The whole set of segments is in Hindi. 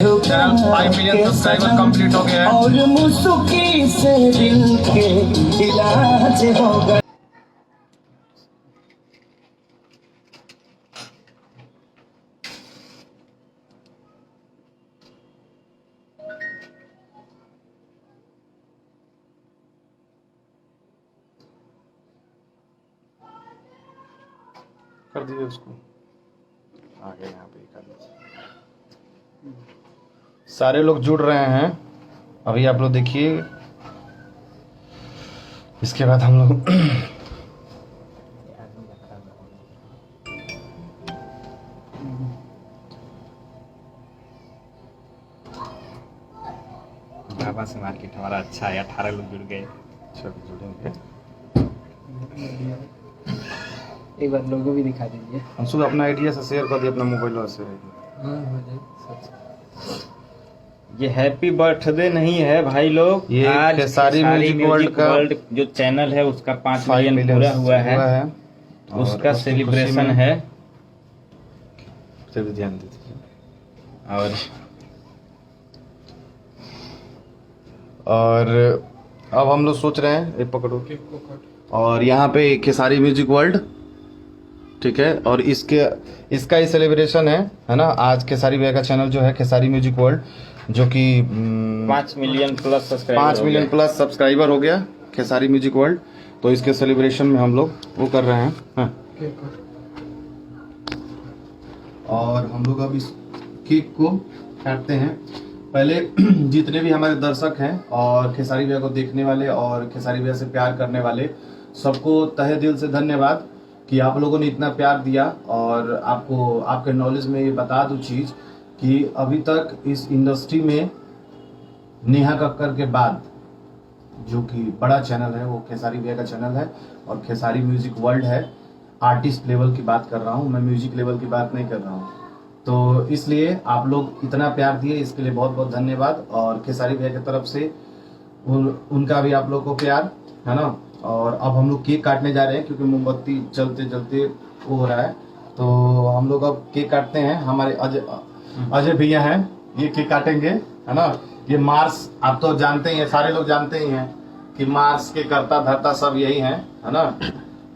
चैनल 5 मिलियन सब्सक्राइबर कंप्लीट हो गया है और मुस्की से दिल के इलाज होगा। कर दीजिए उसको आगे यहाँ पे कर दीजिए। सारे लोग जुड़ रहे हैं अभी, आप लोग देखिए। इसके बाद हम लोग बाबा से मार्केट हमारा अच्छा है, 18 लोग जुड़ गए। जुड़ेंगे। एक बार लोगो भी दिखा दीजिए। हम शुद्ध अपना आइडिया से शेयर कर दिए, अपना मोबाइल से। ये हैप्पी बर्थडे नहीं है भाई लोग, ये आज खेसारी म्यूजिक वर्ल्ड जो चैनल है उसका 5 मिलियन पूरा हुआ है, उसका सेलिब्रेशन है। फिर भी ध्यान दीजिए। और अब हम लोग सोच रहे हैं, एक पकड़ो, और यहाँ पे खेसारी म्यूजिक वर्ल्ड, ठीक है, और इसका ही सेलिब्रेशन है ना। आज खेसारी भैया का चैनल जो है खेसारी म्यूजिक वर्ल्ड, जो कि 5 million plus 5 million plus subscriber हो गया खेसारी म्यूजिक वर्ल्ड। तो इसके सेलिब्रेशन में हम लोग वो कर रहे हैं हाँ। और हम लोग अब इस केक को काटते हैं। पहले जितने भी हमारे दर्शक हैं और खेसारी भैया को देखने वाले और खेसारी भैया से प्यार करने वाले, सबको तहे दिल से धन्यवाद कि आप लोगों ने इतना प्यार दिया। और आपको आपके नॉलेज में ये बता दूं चीज़ कि अभी तक इस इंडस्ट्री में नेहा कक्कर के बाद जो कि बड़ा चैनल है वो खेसारी भैया का चैनल है, और खेसारी म्यूजिक वर्ल्ड है। आर्टिस्ट लेवल की बात कर रहा हूँ मैं, म्यूजिक लेवल की बात नहीं कर रहा हूँ। तो इसलिए आप लोग इतना प्यार दिए, इसके लिए बहुत बहुत धन्यवाद। और खेसारी भैया की तरफ से उनका भी आप लोग को प्यार है ना। और अब हम लोग केक काटने जा रहे हैं क्योंकि मोमबत्ती चलते चलते वो हो रहा है। तो हम लोग अब केक काटते हैं। हमारे अजय भैया हैं, ये केक काटेंगे है ना। ये मार्स आप तो जानते ही हैं, सारे लोग जानते ही हैं कि मार्स के करता धरता सब यही है ना।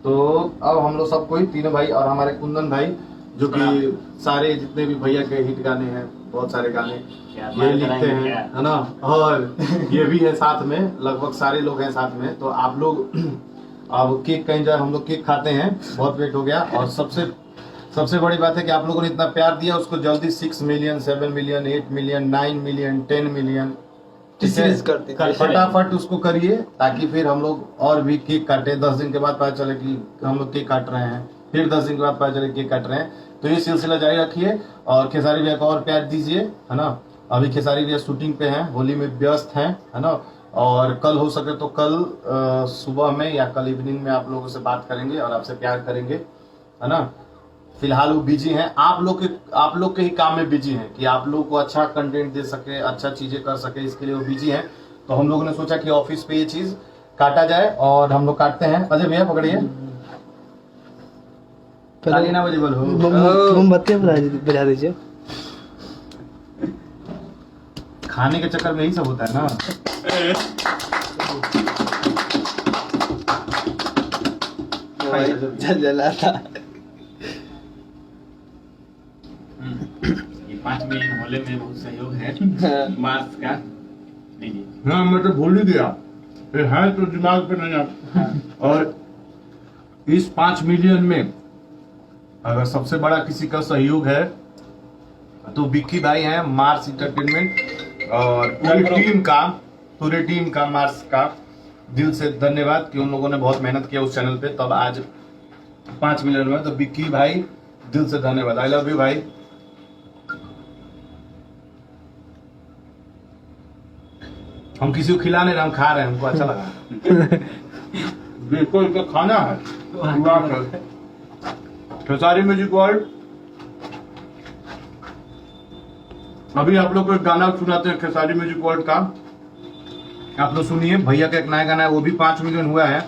तो अब हम लोग सब कोई तीनों भाई और हमारे कुंदन भाई जो कि सारे जितने भी भैया के हिट गाने हैं, बहुत सारे गाने ये लिखते हैं है ना। और ये भी है साथ में, लगभग सारे लोग हैं साथ में। तो आप लोग अब केक कहीं जाए, हम लोग केक खाते हैं, बहुत वेट हो गया। और सबसे बड़ी बात है कि आप लोगों ने इतना प्यार दिया, उसको जल्दी 6 million 7 million 8 million 9 million 10 million फटाफट उसको करिए, ताकि फिर हम लोग और भी केक काटे। 10 दिन के बाद पता चले कि हम लोग केक काट रहे हैं, फिर 10 दिन के बाद पता चले केक काट रहे हैं। तो ये सिलसिला जारी रखिए और खेसारी भैया को और प्यार दीजिए है ना। अभी खेसारी भैया शूटिंग पे हैं, होली में व्यस्त हैं है ना। और कल हो सके तो कल सुबह में या कल इवनिंग में आप लोगों से बात करेंगे और आपसे प्यार करेंगे है ना। फिलहाल वो बिजी हैं, आप लोग के ही काम में बिजी हैं कि आप लोग को अच्छा कंटेंट दे सके, अच्छा चीजें कर सके, इसके लिए वो बिजी हैं। तो हम लोगों ने सोचा कि ऑफिस पे ये चीज काटा जाए और हम लोग काटते हैं। अजय भैया पकड़िए, ना बजे बोलो, मोमबत्ती बजा दीजिए। खाने के चक्कर में यही सब होता है ना। जला था। ये 5 मिलियन होले में बहुत सहयोग है मार्स का। हाँ मैं तो भूल ही गया, ये है तो दिमाग पे नहीं आता। और इस 5 मिलियन में अगर सबसे बड़ा किसी का सहयोग है तो विक्की भाई हैं, मार्स इंटरटेनमेंट। और पूरी टीम का मार्स का दिल से धन्यवाद कि उन लोगों ने बहुत मेहनत किया उस चैनल पे, तब आज 5 मिलियन में। तो विक्की भाई दिल से धन्यवाद, आई लव यू भाई। हम किसी को खिला नहीं रहे, हम खा रहे हैं, हमको अच्छा लगा। बिल्कुल तो खाना है। खेसारी म्यूजिक वर्ल्ड, अभी आप लोग को एक गाना सुनाते हैं खेसारी म्यूजिक वर्ल्ड का, आप लोग सुनिए। भैया का एक नया गाना है, वो भी 5 मिलियन हुआ है।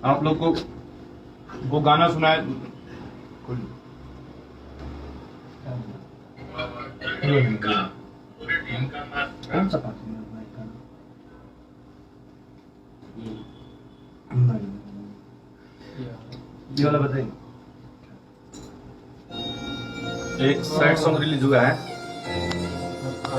आप लोग को वो गाना सुनाए कौन सा पार्टी में अपना एक गाना? ये वाला बताइए। एक सैड सॉन्ग रिलीज हुआ है